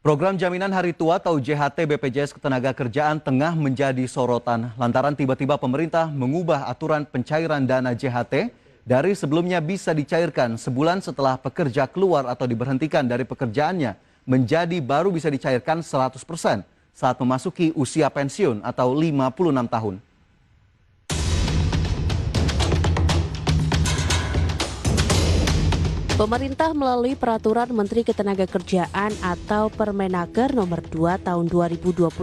Program Jaminan Hari Tua atau JHT BPJS Ketenagakerjaan tengah menjadi sorotan lantaran tiba-tiba pemerintah mengubah aturan pencairan dana JHT dari sebelumnya bisa dicairkan sebulan setelah pekerja keluar atau diberhentikan dari pekerjaannya menjadi baru bisa dicairkan 100% saat memasuki usia pensiun atau 56 tahun. Pemerintah melalui Peraturan Menteri Ketenagakerjaan atau Permenaker Nomor 2 Tahun 2022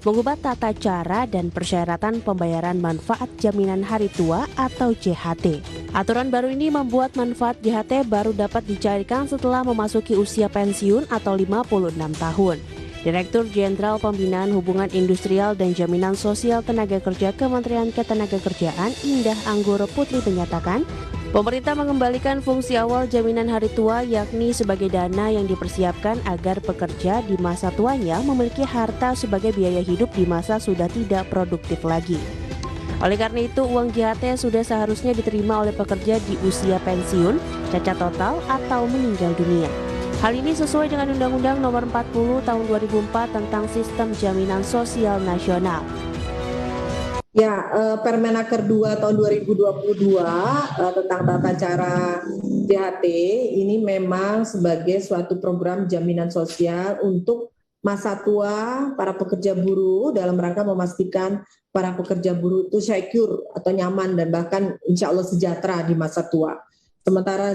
mengubah tata cara dan persyaratan pembayaran manfaat jaminan hari tua atau JHT. Aturan baru ini membuat manfaat JHT baru dapat dicairkan setelah memasuki usia pensiun atau 56 tahun. Direktur Jenderal Pembinaan Hubungan Industrial dan Jaminan Sosial Tenaga Kerja Kementerian Ketenagakerjaan Indah Anggoro Putri menyatakan, pemerintah mengembalikan fungsi awal jaminan hari tua yakni sebagai dana yang dipersiapkan agar pekerja di masa tuanya memiliki harta sebagai biaya hidup di masa sudah tidak produktif lagi. Oleh karena itu, uang JHT sudah seharusnya diterima oleh pekerja di usia pensiun, cacat total, atau meninggal dunia. Hal ini sesuai dengan Undang-Undang Nomor 40 Tahun 2004 tentang Sistem Jaminan Sosial Nasional. Ya, Permenaker 2 tahun 2022 tentang tata cara JHT ini memang sebagai suatu program jaminan sosial untuk masa tua para pekerja buruh dalam rangka memastikan para pekerja buruh itu secure atau nyaman dan bahkan insya Allah sejahtera di masa tua. Sementara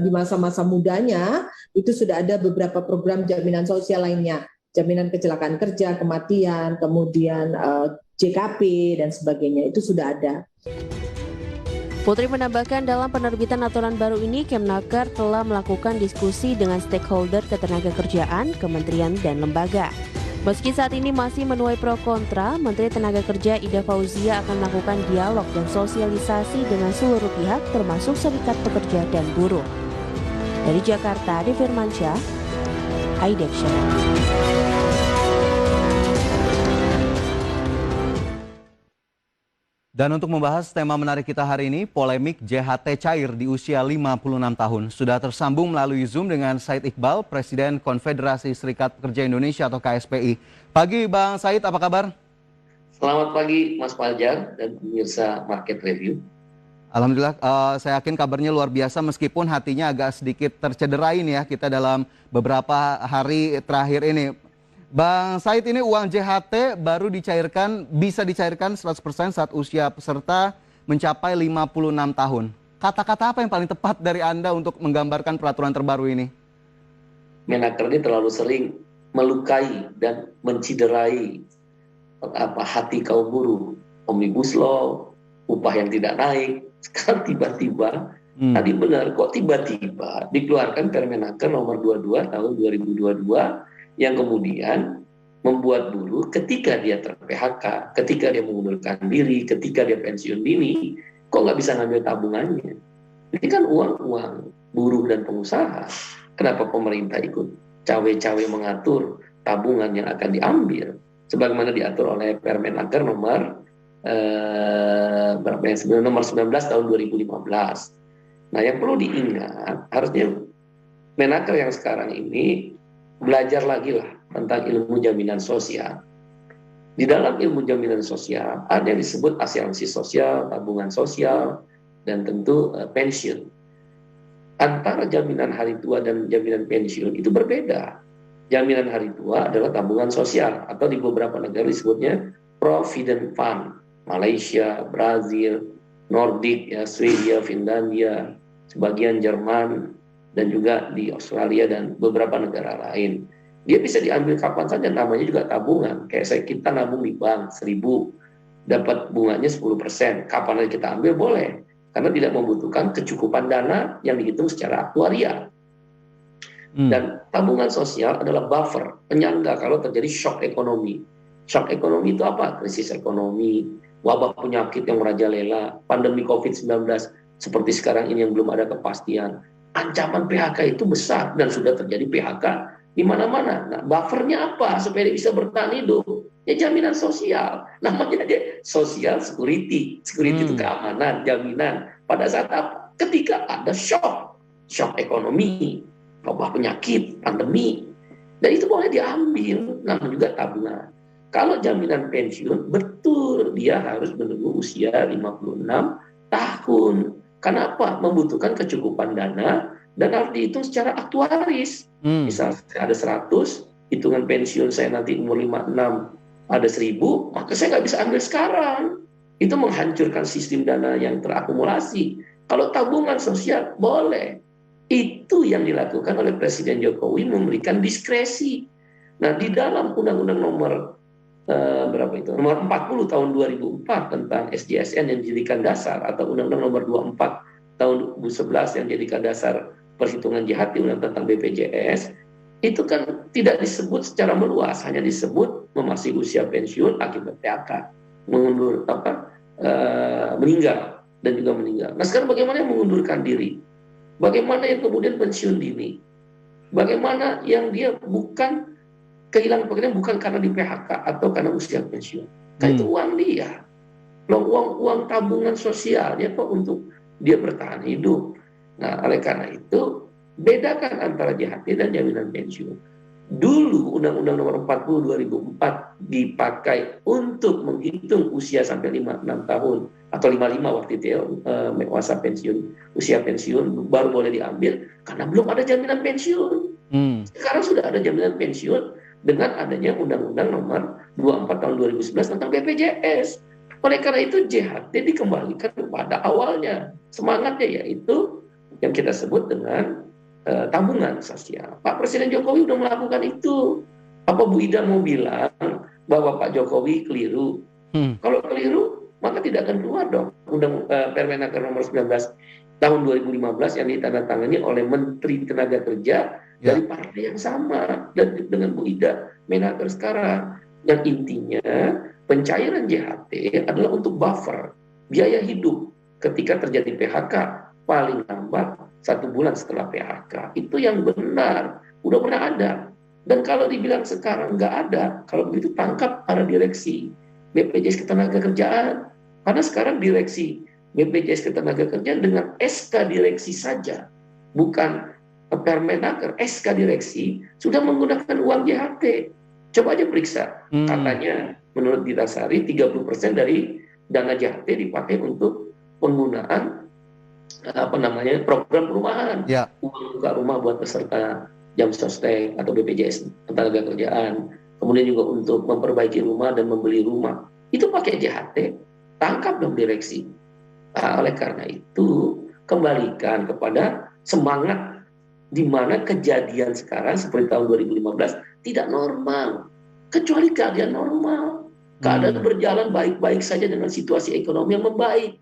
di masa-masa mudanya itu sudah ada beberapa program jaminan sosial lainnya, jaminan kecelakaan kerja, kematian, kemudian JKP dan sebagainya, itu sudah ada. Putri menambahkan dalam penerbitan aturan baru ini, Kemnaker telah melakukan diskusi dengan stakeholder ketenagakerjaan, kementerian, dan lembaga. Meski saat ini masih menuai pro kontra, Menteri Tenaga Kerja Ida Fauzia akan melakukan dialog dan sosialisasi dengan seluruh pihak termasuk serikat pekerja dan buruh. Dari Jakarta, Adi Firmansyah, iDeksha. Dan untuk membahas tema menarik kita hari ini, polemik JHT cair di usia 56 tahun. Sudah tersambung melalui Zoom dengan Said Iqbal, Presiden Konfederasi Serikat Pekerja Indonesia atau KSPI. Pagi Bang Said, apa kabar? Selamat pagi Mas Fajar dan pemirsa Market Review. Alhamdulillah, saya yakin kabarnya luar biasa meskipun hatinya agak sedikit tercederain ya kita dalam beberapa hari terakhir ini. Bang Said, ini uang JHT baru bisa dicairkan 100% saat usia peserta mencapai 56 tahun. Kata-kata apa yang paling tepat dari Anda untuk menggambarkan peraturan terbaru ini? Menaker ini terlalu sering melukai dan menciderai hati kaum buruh. Omnibus Law, upah yang tidak naik, sekarang tiba-tiba, tadi benar kok tiba-tiba dikeluarkan Permenaker nomor 22 tahun 2022 yang kemudian membuat buruh ketika dia ter-PHK, ketika dia mengundurkan diri, ketika dia pensiun dini, kok nggak bisa ngambil tabungannya? Ini kan uang buruh dan pengusaha. Kenapa pemerintah ikut cawe-cawe mengatur tabungan yang akan diambil? Sebagaimana diatur oleh Permenaker nomor 19 tahun 2015. Nah, yang perlu diingat, harusnya Menaker yang sekarang ini belajar lagi lah tentang ilmu jaminan sosial. Di dalam ilmu jaminan sosial ada yang disebut asuransi sosial, tabungan sosial, dan tentu pensiun. Antara jaminan hari tua dan jaminan pensiun itu berbeda. Jaminan hari tua adalah tabungan sosial atau di beberapa negara disebutnya Provident Fund. Malaysia, Brazil, Nordik, ya, Swedia, Finlandia, sebagian Jerman, dan juga di Australia dan beberapa negara lain. Dia bisa diambil kapan saja, namanya juga tabungan. Kayak kita nabung di bank 1.000, dapat bunganya 10%. Kapan aja kita ambil boleh, karena tidak membutuhkan kecukupan dana yang dihitung secara aktuaria. Dan tabungan sosial adalah buffer, penyangga kalau terjadi shock ekonomi. Shock ekonomi itu apa? Krisis ekonomi, wabah penyakit yang merajalela, pandemi COVID-19 seperti sekarang ini yang belum ada kepastian. Ancaman PHK itu besar dan sudah terjadi PHK di mana-mana. Nah, buffernya apa supaya dia bisa bertahan hidup? Ya jaminan sosial. Namanya dia social security. Security itu keamanan, jaminan. Pada saat apa? Ketika ada shock ekonomi, wabah penyakit, pandemi. Dan itu boleh diambil, namun juga tabungan. Kalau jaminan pensiun, betul dia harus menunggu usia 56 tahun. Kenapa? Membutuhkan kecukupan dana dan harus dihitung secara aktuaris. Misal ada 100, hitungan pensiun saya nanti umur 56 ada 1000, maka saya nggak bisa ambil sekarang. Itu menghancurkan sistem dana yang terakumulasi. Kalau tabungan sosial, boleh. Itu yang dilakukan oleh Presiden Jokowi, memberikan diskresi. Nah, di dalam Undang-Undang nomor nomor 40 tahun 2004 tentang SJSN yang dijadikan dasar, atau Undang-Undang nomor 24 tahun 2011 yang dijadikan dasar perhitungan JHT, Undang tentang BPJS, itu kan tidak disebut secara meluas, hanya disebut memasuki usia pensiun akibat PHK, meninggal dan juga meninggal. Nah, sekarang bagaimana yang mengundurkan diri? Bagaimana yang kemudian pensiun dini? Bagaimana yang dia bukan kehilangan pekerjaan bukan karena di PHK atau karena usia pensiun? Kan itu uang dia. Uang tabungan sosialnya kok untuk dia bertahan hidup. Nah, oleh karena itu bedakan antara JHT dan jaminan pensiun. Dulu Undang-Undang nomor 40 2004 dipakai untuk menghitung usia sampai 56 tahun atau 55 waktu itu ya, masa pensiun, usia pensiun baru boleh diambil karena belum ada jaminan pensiun. Sekarang sudah ada jaminan pensiun dengan adanya Undang-Undang nomor 24 tahun 2011 tentang BPJS. Oleh karena itu JHT dikembalikan kepada awalnya. Semangatnya yaitu yang kita sebut dengan tabungan sosial. Pak Presiden Jokowi sudah melakukan itu. Apa Bu Ida mau bilang bahwa Pak Jokowi keliru? Kalau keliru, maka tidak akan keluar dong Permenaker nomor 19 tahun 2015 yang ditandatangani oleh Menteri Tenaga Kerja dari partai yang sama dan dengan Bu Ida Menaker sekarang. Yang intinya pencairan JHT adalah untuk buffer biaya hidup ketika terjadi PHK paling lambat 1 bulan setelah PHK. Itu yang benar, udah pernah ada. Dan kalau dibilang sekarang nggak ada, kalau begitu tangkap para direksi BPJS Ketenagakerjaan. Karena sekarang direksi BPJS Ketenagakerjaan dengan SK direksi saja, bukan Permenaker, SK direksi sudah menggunakan uang JHT. Coba aja periksa. Katanya menurut Dita Sari 30% dari dana JHT dipakai untuk penggunaan program perumahan, uang buka rumah buat peserta jam sostek atau BPJS Ketenagakerjaan, kemudian juga untuk memperbaiki rumah dan membeli rumah, itu pakai JHT, tangkap dong direksi. Nah, oleh karena itu kembalikan kepada semangat di mana kejadian sekarang seperti tahun 2015 tidak normal, kecuali keadaan normal, keadaan berjalan baik-baik saja dengan situasi ekonomi yang membaik.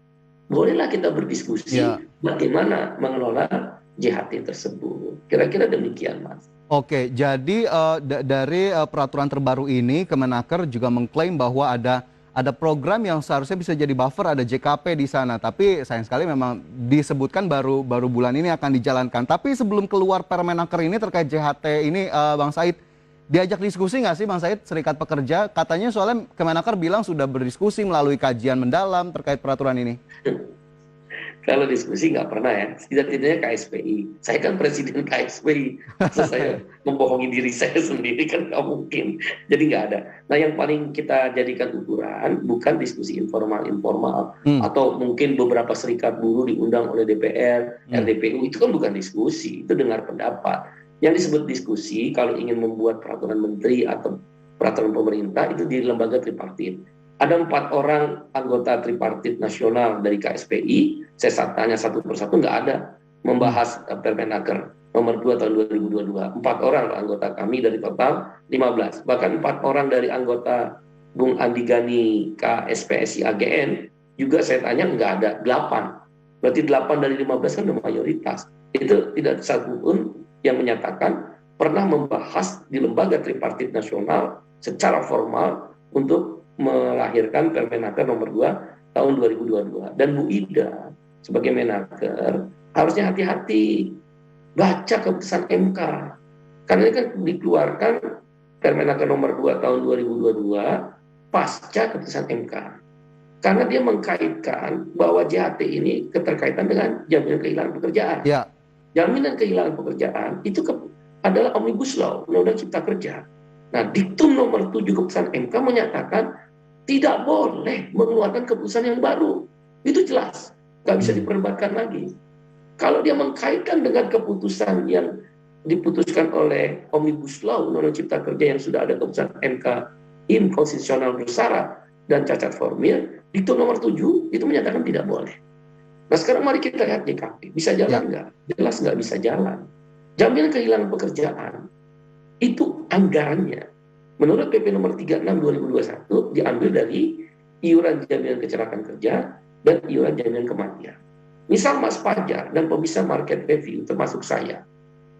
Bolehlah kita berdiskusi bagaimana mengelola JHT tersebut. Kira-kira demikian, Mas. Oke, jadi dari peraturan terbaru ini, Kemenaker juga mengklaim bahwa ada program yang seharusnya bisa jadi buffer, ada JKP di sana. Tapi sayang sekali memang disebutkan baru bulan ini akan dijalankan. Tapi sebelum keluar Permenaker ini terkait JHT ini, Bang Said, diajak diskusi nggak sih Bang Said, Serikat Pekerja? Katanya soalnya Kemenaker bilang sudah berdiskusi melalui kajian mendalam terkait peraturan ini. Kalau diskusi nggak pernah ya, setidaknya KSPI. Saya kan presiden KSPI, masa saya membohongi diri saya sendiri kan nggak mungkin. Jadi nggak ada. Nah yang paling kita jadikan ukuran bukan diskusi informal atau mungkin beberapa serikat buruh diundang oleh DPR, RDPU, itu kan bukan diskusi, itu dengar pendapat. Yang disebut diskusi kalau ingin membuat peraturan menteri atau peraturan pemerintah itu di lembaga tripartit. Ada 4 orang anggota tripartit nasional dari KSPI, saya tanya satu persatu nggak ada membahas Permenaker nomor 2 tahun 2022. 4 orang anggota kami dari total 15. Bahkan 4 orang dari anggota Bung Andi Gani KSPSI AGN juga saya tanya nggak ada, 8. Berarti 8 dari 15 kan udah mayoritas. Itu tidak satu pun yang menyatakan pernah membahas di lembaga tripartit nasional secara formal untuk melahirkan Permenaker nomor 2 tahun 2022. Dan Bu Ida sebagai Menaker harusnya hati-hati baca keputusan MK. Karena ini kan dikeluarkan Permenaker nomor 2 tahun 2022 pasca keputusan MK. Karena dia mengkaitkan bahwa JHT ini keterkaitan dengan jaminan kehilangan pekerjaan. Jaminan kehilangan pekerjaan itu adalah Omnibus Law, Undang-Undang Cipta Kerja. Nah, diktum nomor 7 keputusan MK menyatakan tidak boleh mengeluarkan keputusan yang baru. Itu jelas, nggak bisa diperdebatkan lagi. Kalau dia mengkaitkan dengan keputusan yang diputuskan oleh Omnibus Law, Undang-Undang Cipta Kerja yang sudah ada keputusan MK inkonstitusional bersyarat dan cacat formil, diktum nomor 7 itu menyatakan tidak boleh. Nah sekarang mari kita lihat JKP, bisa jalan nggak? Jelas nggak bisa jalan. Jaminan kehilangan pekerjaan, itu anggarannya menurut PP nomor 36 2021 diambil dari iuran jaminan kecelakaan kerja dan iuran jaminan kematian. Misal Mas Fajar dan pemirsa market review termasuk saya,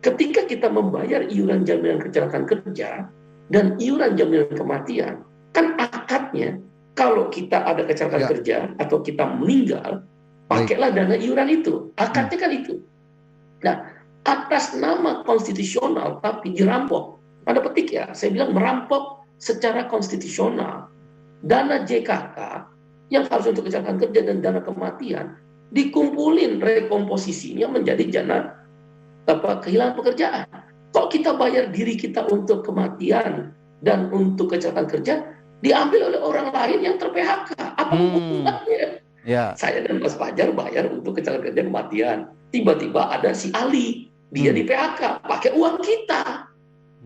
ketika kita membayar iuran jaminan kecelakaan kerja dan iuran jaminan kematian, kan akadnya kalau kita ada kecelakaan kerja atau kita meninggal, pakailah dana iuran itu. Akadnya kan itu. Nah, atas nama konstitusional tapi dirampok. Tanda petik ya, saya bilang merampok secara konstitusional. Dana JKK yang harus untuk kecelakaan kerja dan dana kematian dikumpulin rekomposisinya menjadi dana kehilangan pekerjaan. Kok kita bayar diri kita untuk kematian dan untuk kecelakaan kerja diambil oleh orang lain yang ter-PHK? Apa hubungannya? Ya. Saya dan Mas Fajar bayar untuk kecelakaan kerja kematian. Tiba-tiba ada si Ali, dia di PHK, pakai uang kita.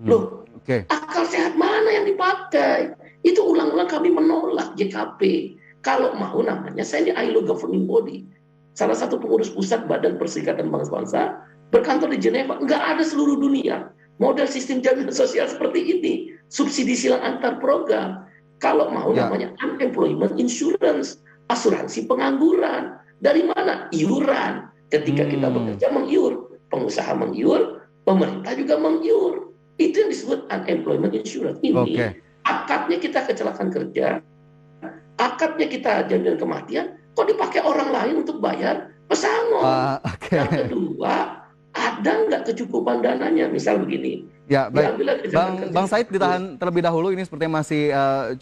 Loh, akal sehat mana yang dipakai? Itu ulang-ulang kami menolak JKP. Kalau mau namanya, saya ini ILO governing body. Salah satu pengurus pusat Badan Perserikatan Bangsa-Bangsa, berkantor di Jeneва. Nggak ada seluruh dunia model sistem jaminan sosial seperti ini. Subsidi silang antar program. Kalau mau namanya unemployment insurance, asuransi pengangguran. Dari mana? Iuran. Ketika kita bekerja mengiur, pengusaha mengiur, pemerintah juga mengiur. Itu yang disebut unemployment insurance. Ini akadnya kita kecelakaan kerja, akadnya kita jaminan kematian, kok dipakai orang lain untuk bayar pesangon. Yang kedua, ada nggak kecukupan dananya? Misal begini. Ya, baik. Bang Said ditahan terlebih dahulu, ini sepertinya masih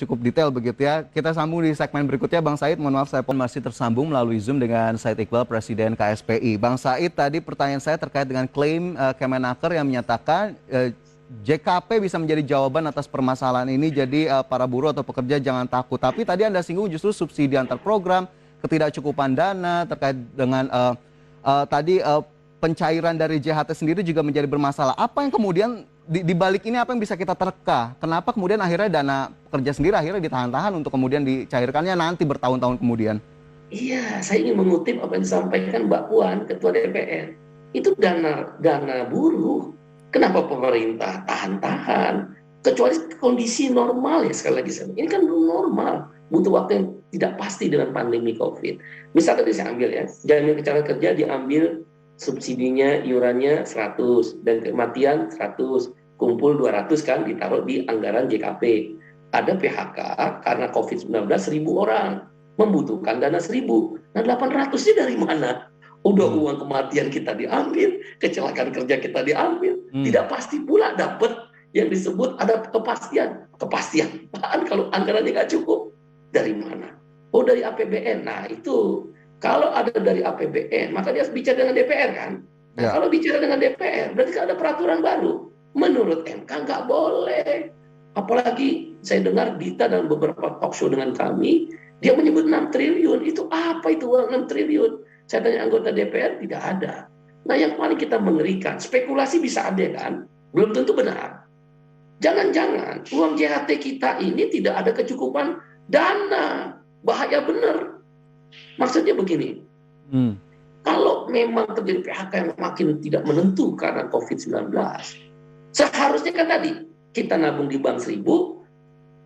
cukup detail begitu ya. Kita sambung di segmen berikutnya. Bang Said, mohon maaf saya masih tersambung melalui Zoom dengan Said Iqbal, Presiden KSPI. Bang Said, tadi pertanyaan saya terkait dengan klaim Kemenaker yang menyatakan JKP bisa menjadi jawaban atas permasalahan ini, jadi para buruh atau pekerja jangan takut. Tapi tadi Anda singgung justru subsidi antar program, ketidakcukupan dana, terkait dengan pencairan dari JHT sendiri juga menjadi bermasalah. Apa yang kemudian di balik ini, apa yang bisa kita terka? Kenapa kemudian akhirnya dana pekerja sendiri akhirnya ditahan-tahan untuk kemudian dicairkannya nanti bertahun-tahun kemudian? Iya, saya ingin mengutip apa yang disampaikan Mbak Puan, Ketua DPR. Itu dana buruh. Kenapa pemerintah tahan-tahan? Kecuali kondisi normal ya, sekali lagi. Ini kan belum normal. Butuh waktu yang tidak pasti dengan pandemi COVID. Misalnya tadi saya ambil ya, jaminan kecelakaan kerja diambil subsidinya, iurannya 100, dan kematian 100. Kumpul 200 kan, ditaruh di anggaran JKP. Ada PHK karena COVID-19 1.000 orang. Membutuhkan dana 1.000. Nah 800-nya dari mana? Udah uang kematian kita diambil, kecelakaan kerja kita diambil, tidak pasti pula dapat yang disebut ada kepastian. Bahkan kalau anggarannya nggak cukup, dari mana? Oh dari APBN. Nah itu kalau ada dari APBN, maka dia harus bicara dengan DPR kan? Nah, kalau bicara dengan DPR, berarti kan ada peraturan baru. Menurut MK nggak boleh. Apalagi saya dengar Dita dalam beberapa talk show dengan kami, dia menyebut 6 triliun. Itu apa itu uang 6 triliun? Saya tanya anggota DPR, tidak ada. Nah yang paling kita mengerikan, spekulasi bisa ada kan? Belum tentu benar. Jangan-jangan uang JHT kita ini tidak ada kecukupan dana. Bahaya benar. Maksudnya begini, kalau memang terjadi PHK yang makin tidak menentu karena COVID-19, seharusnya kan tadi, kita nabung di bank 1.000,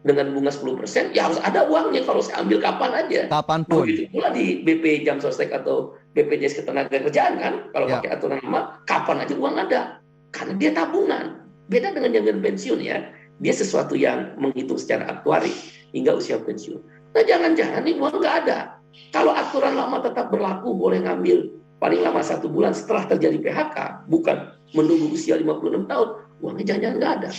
dengan bunga 10%, ya harus ada uangnya. Kalau saya ambil kapan aja. Kapanpun. Begitu pula di BP Jam Sostek atau BPJS Ketenagakerjaan kan, kalau pakai aturan lama, kapan aja uang ada. Karena dia tabungan. Beda dengan jaminan pensiun ya. Dia sesuatu yang menghitung secara aktuari hingga usia pensiun. Nah jangan-jangan nih uang nggak ada. Kalau aturan lama tetap berlaku, boleh ngambil paling lama 1 bulan setelah terjadi PHK, bukan menunggu usia 56 tahun, uangnya jangan-jangan nggak ada.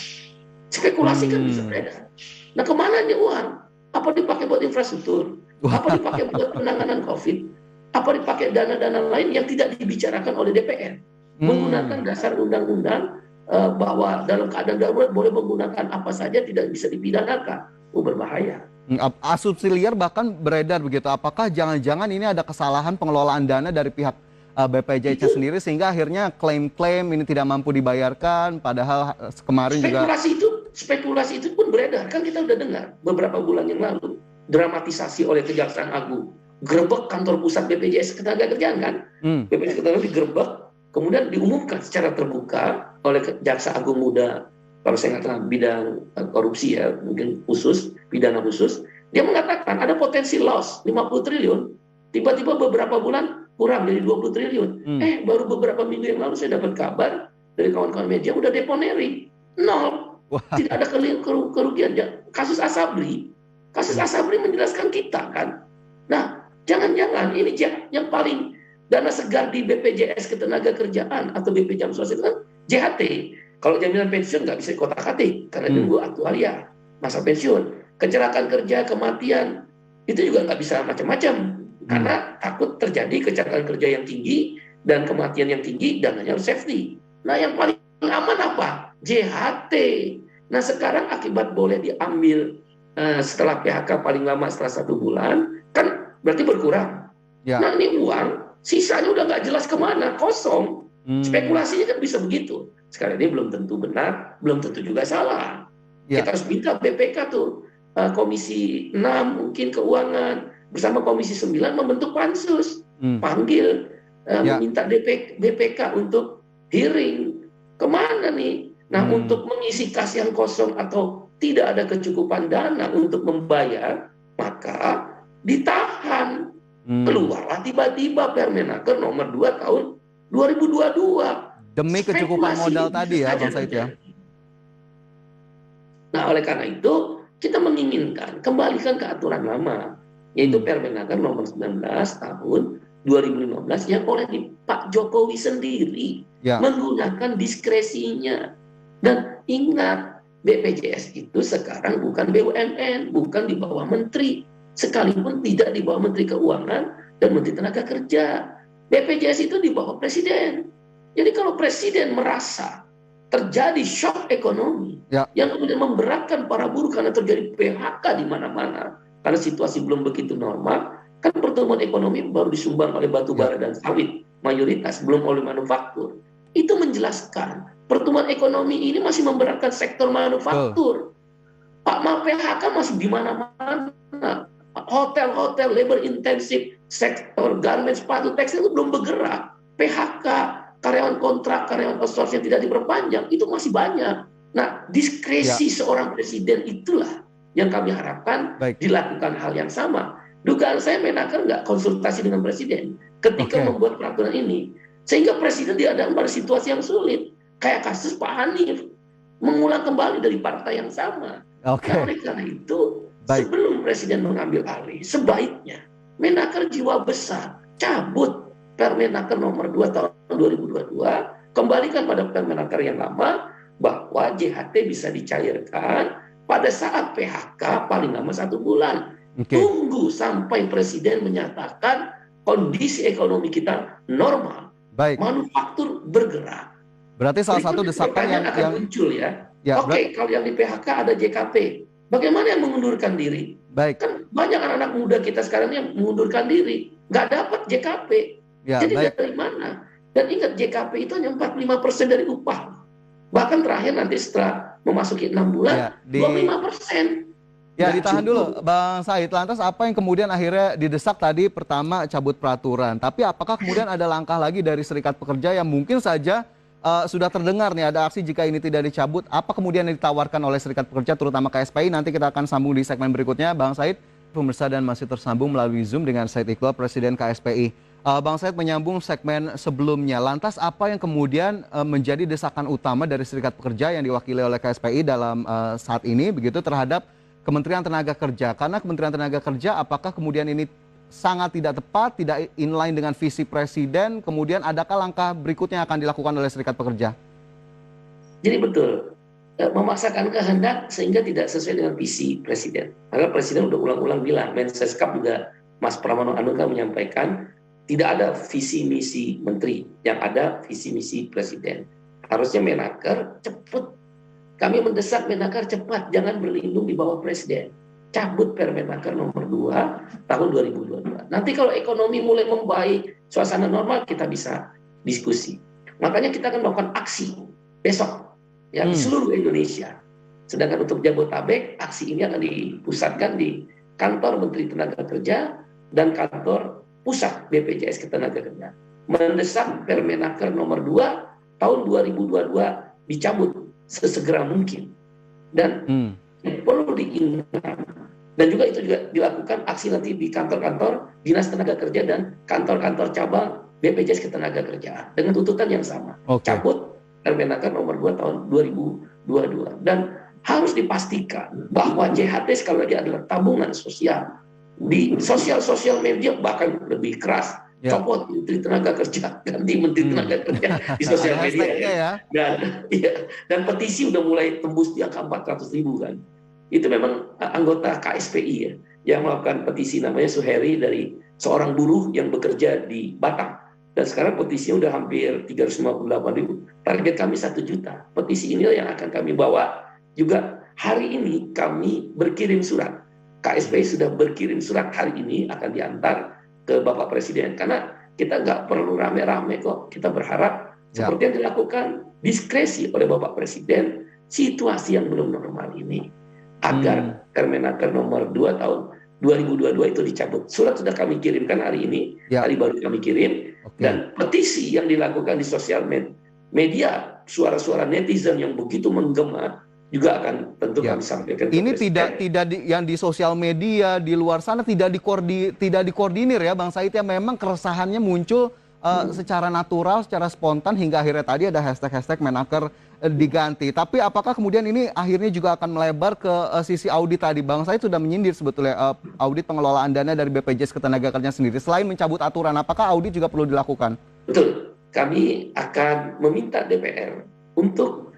Spekulasi kan bisa beredar. Nah kemana nih uang? Apa dipakai buat infrastruktur? Apa dipakai buat penanganan COVID? Apa dipakai dana-dana lain yang tidak dibicarakan oleh DPR? Menggunakan dasar undang-undang bahwa dalam keadaan darurat boleh menggunakan apa saja, tidak bisa dipidanakan. Berbahaya. Asumsi liar bahkan beredar begitu. Apakah jangan-jangan ini ada kesalahan pengelolaan dana dari pihak BPJS sendiri sehingga akhirnya klaim-klaim ini tidak mampu dibayarkan, padahal kemarin spekulasi itu pun beredar. Kan kita udah dengar beberapa bulan yang lalu dramatisasi oleh Kejaksaan Agung, gerebek kantor pusat BPJS Ketenagakerjaan kan, BPJS Ketenagakerjaan digerebek, kemudian diumumkan secara terbuka oleh Jaksa Agung Muda, kalau saya nggak tahu bidang korupsi ya, mungkin pidana khusus, dia mengatakan ada potensi loss 50 triliun, tiba-tiba beberapa bulan kurang jadi 20 triliun. Baru beberapa minggu yang lalu saya dapat kabar dari kawan-kawan media udah deponering, nol. Tidak ada kerugian. Kasus Asabri menjelaskan kita kan. Nah, jangan-jangan ini yang paling dana segar di BPJS Ketenagakerjaan atau BPJS Sosial itu kan JHT. Kalau jaminan pensiun nggak bisa dikotak-atik karena nunggu aktuaria masa pensiun. Kecelakaan kerja, kematian itu juga nggak bisa macam-macam karena takut terjadi kecelakaan kerja yang tinggi dan kematian yang tinggi, dananya harus safety. Nah, yang paling aman apa? JHT. Nah, sekarang akibat boleh diambil setelah PHK paling lama setelah 1 bulan, kan berarti berkurang. Ya. Nah, ini uang sisanya udah nggak jelas kemana, kosong. Spekulasinya kan bisa begitu. Sekarang ini belum tentu benar, belum tentu juga salah. Ya. Kita harus minta BPK tuh, Komisi 6 mungkin keuangan, bersama Komisi 9 membentuk pansus, panggil, meminta BPK untuk hearing. Kemana nih? Nah, untuk mengisi kas yang kosong atau tidak ada kecukupan dana untuk membayar, maka ditahan. Keluarlah tiba-tiba Permenaker nomor 2 tahun 2022. Demi kecukupan modal tadi ya, Bang Said ya. Nah, oleh karena itu kita menginginkan kembalikan ke aturan lama, yaitu Permenaker nomor 19 tahun 2015 yang oleh Pak Jokowi sendiri menggunakan diskresinya. Dan ingat, BPJS itu sekarang bukan BUMN, bukan di bawah menteri, sekalipun tidak di bawah Menteri Keuangan dan Menteri Tenaga Kerja. BPJS itu di bawah Presiden. Jadi kalau Presiden merasa terjadi shock ekonomi yang kemudian memberatkan para buruh karena terjadi PHK di mana-mana, karena situasi belum begitu normal, kan pertumbuhan ekonomi baru disumbang oleh batu bara dan sawit mayoritas, belum oleh manufaktur. Itu menjelaskan pertumbuhan ekonomi ini masih memberatkan sektor manufaktur. Pak PHK masih di mana-mana. Hotel-hotel, labor intensif, sektor garment, sepatu, tekstil itu belum bergerak. PHK, karyawan kontrak, karyawan outsourcing yang tidak diperpanjang, itu masih banyak. Nah, diskresi seorang presiden itulah yang kami harapkan dilakukan hal yang sama. Dugaan saya Menaker nggak konsultasi dengan presiden ketika membuat peraturan ini. Sehingga presiden dihadapkan pada situasi yang sulit. Kayak kasus Pak Hanif, mengulang kembali dari partai yang sama. Nah, oleh karena itu, sebelum presiden mengambil alih, sebaiknya Menaker jiwa besar, cabut Permenaker nomor 2 tahun 2022, kembalikan pada Permenaker yang lama, bahwa JHT bisa dicairkan pada saat PHK paling lama 1 bulan. Tunggu sampai presiden menyatakan kondisi ekonomi kita normal, manufaktur bergerak. Berarti salah satu desakan yang muncul ya. Kalau yang di PHK ada JKP, bagaimana yang mengundurkan diri? Kan banyak anak-anak muda kita sekarang yang mengundurkan diri, nggak dapat JKP. Jadi dari mana? Dan ingat, JKP itu hanya 45% dari upah. Bahkan terakhir nanti setelah memasuki 6 bulan, 25%. Ya, ditahan dulu Bang Said. Lantas apa yang kemudian akhirnya didesak tadi? Pertama, cabut peraturan. Tapi apakah kemudian ada langkah lagi dari Serikat Pekerja yang mungkin saja sudah terdengar nih ada aksi jika ini tidak dicabut? Apa kemudian yang ditawarkan oleh Serikat Pekerja terutama KSPI? Nanti kita akan sambung di segmen berikutnya. Bang Said, pemirsa, dan masih tersambung melalui Zoom dengan Said Iqbal, Presiden KSPI. Bang Said, menyambung segmen sebelumnya. Lantas apa yang kemudian menjadi desakan utama dari Serikat Pekerja yang diwakili oleh KSPI dalam saat ini begitu terhadap Kementerian Tenaga Kerja? Karena Kementerian Tenaga Kerja apakah kemudian ini sangat tidak tepat, tidak inline dengan visi Presiden, kemudian adakah langkah berikutnya yang akan dilakukan oleh Serikat Pekerja? Jadi betul, memaksakan kehendak sehingga tidak sesuai dengan visi Presiden. Maka Presiden udah ulang-ulang bilang, Menseskap juga Mas Pramono Anung menyampaikan, tidak ada visi misi menteri, yang ada visi misi Presiden. Harusnya Menaker cepat. Kami mendesak Menaker cepat, jangan berlindung di bawah Presiden. Cabut Permenaker nomor 2 tahun 2022. Nanti kalau ekonomi mulai membaik, suasana normal, kita bisa diskusi. Makanya kita akan melakukan aksi besok ya di seluruh Indonesia. Sedangkan untuk Jabotabek, aksi ini akan dipusatkan di kantor Menteri Tenaga Kerja dan kantor pusat BPJS Ketenagakerjaan. Mendesak Permenaker nomor 2 tahun 2022 dicabut sesegera mungkin. Dan perlu diingat, dan juga itu juga dilakukan aksi nanti di kantor-kantor Dinas Tenaga Kerja dan kantor-kantor cabang BPJS Ketenagakerjaan dengan tuntutan yang sama. Cabut Permenaker nomor 2 tahun 2022. Dan harus dipastikan bahwa JHT sekali lagi adalah tabungan sosial. Di sosial media bahkan lebih keras. Copot Menteri Tenaga Kerja, ganti Menteri Tenaga Kerja di sosial media ya. Dan petisi udah mulai tembus di angka 400.000 kan. Itu memang anggota KSPI ya, yang melakukan petisi, namanya Suheri, dari seorang buruh yang bekerja di Batam. Dan sekarang petisinya udah hampir 358.000. Target kami 1 juta. Petisi inilah yang akan kami bawa. Juga hari ini kami berkirim surat. KSPI sudah berkirim surat hari ini, akan diantar ke Bapak Presiden. Karena kita nggak perlu rame-rame kok. Kita berharap seperti yang dilakukan diskresi oleh Bapak Presiden, situasi yang belum normal ini, agar Permenaker nomor 2 tahun 2022 itu dicabut. Surat sudah kami kirimkan hari ini, hari baru kami kirim. Dan petisi yang dilakukan di sosial media, suara-suara netizen yang begitu menggema, juga akan tentu kami sampaikan. Ini tidak yang di sosial media di luar sana tidak dikoordinir ya Bang Said, ya, memang keresahannya muncul secara natural, secara spontan, hingga akhirnya tadi ada hashtag Menaker diganti. Tapi apakah kemudian ini akhirnya juga akan melebar ke sisi audit tadi? Bang Said sudah menyindir sebetulnya audit pengelolaan dana dari BPJS Ketenagakerjaan sendiri. Selain mencabut aturan, apakah audit juga perlu dilakukan? Betul. Kami akan meminta DPR untuk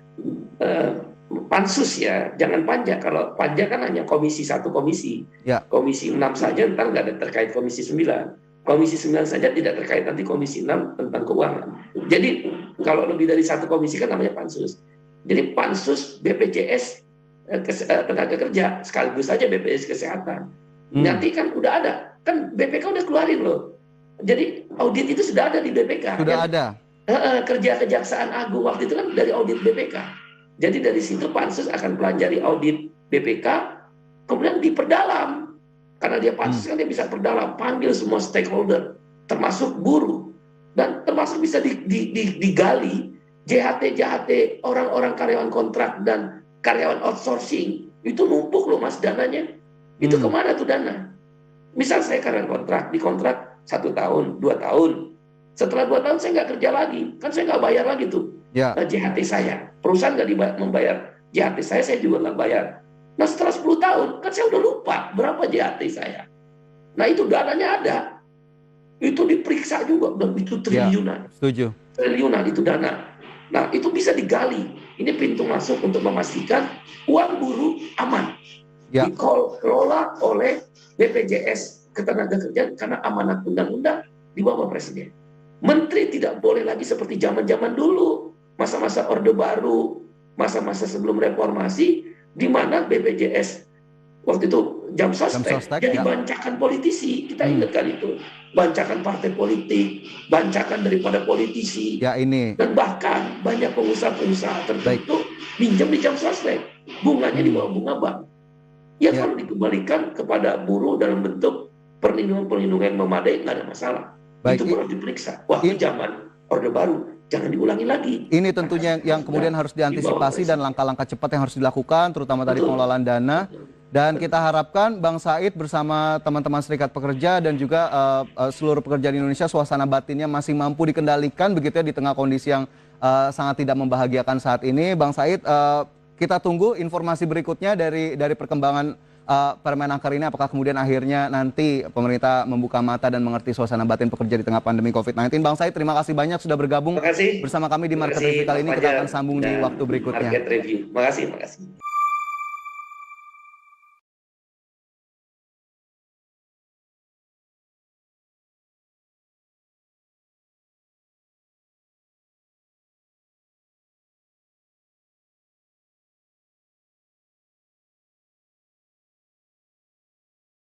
pansus ya, jangan panja. Kalau panja kan hanya komisi 1 komisi. Komisi 6 saja ntar nggak ada terkait komisi 9. Komisi 9 saja tidak terkait nanti komisi 6 tentang keuangan. Jadi kalau lebih dari 1 komisi kan namanya pansus. Jadi pansus BPJS Tenaga Kerja sekaligus saja BPJS Kesehatan. Nanti kan udah ada. Kan BPK udah keluarin loh. Jadi audit itu sudah ada di BPK. Sudah ada. Kerja Kejaksaan Agung waktu itu kan dari audit BPK. Jadi dari situ pansus akan pelajari audit BPK, kemudian diperdalam. Karena dia pansus kan dia bisa perdalam, panggil semua stakeholder, termasuk buruh. Dan termasuk bisa digali JHT, orang-orang karyawan kontrak dan karyawan outsourcing. Itu numpuk loh Mas dananya. Itu kemana tuh dana? Misal saya karyawan kontrak, dikontrak 1 tahun, 2 tahun. Setelah 2 tahun saya nggak kerja lagi, kan saya nggak bayar lagi tuh JHT saya. Perusahaan nggak membayar JHT saya juga nggak bayar. Nah setelah 10 tahun, kan saya udah lupa berapa JHT saya. Nah itu dananya ada. Itu diperiksa juga, dan itu triliunan. Setuju. Triliunan itu dana. Nah itu bisa digali. Ini pintu masuk untuk memastikan uang buruh aman. Dikelola oleh BPJS Ketenagakerjaan karena amanat undang-undang di bawah Presiden. Menteri tidak boleh lagi seperti zaman-zaman dulu, masa-masa Orde Baru, masa-masa sebelum reformasi, di mana BPJS waktu itu jam sostek jadi bancakan politisi. Kita ingatkan itu, bancakan partai politik, bancakan daripada politisi. Dan bahkan banyak pengusaha-pengusaha tertentu pinjam di jam sostek, bunganya di bawah bunga bank. Kalau dikembalikan kepada buruh dalam bentuk perlindungan yang memadai, nggak ada masalah. Itu perlu diperiksa. Waktu zaman Orde Baru, jangan diulangi lagi. Ini tentunya yang kemudian harus diantisipasi dan langkah-langkah cepat yang harus dilakukan, terutama tadi pengelolaan dana. Dan kita harapkan Bang Said bersama teman-teman serikat pekerja dan juga seluruh pekerja di Indonesia, suasana batinnya masih mampu dikendalikan begitu ya di tengah kondisi yang sangat tidak membahagiakan saat ini. Bang Said, kita tunggu informasi berikutnya dari perkembangan Permenaker ini, apakah kemudian akhirnya nanti pemerintah membuka mata dan mengerti suasana batin pekerja di tengah pandemi COVID-19. Bang Said, terima kasih banyak sudah bergabung bersama kami di Market Review kali ini. Kita akan sambung di waktu berikutnya. Market Review. Terima kasih.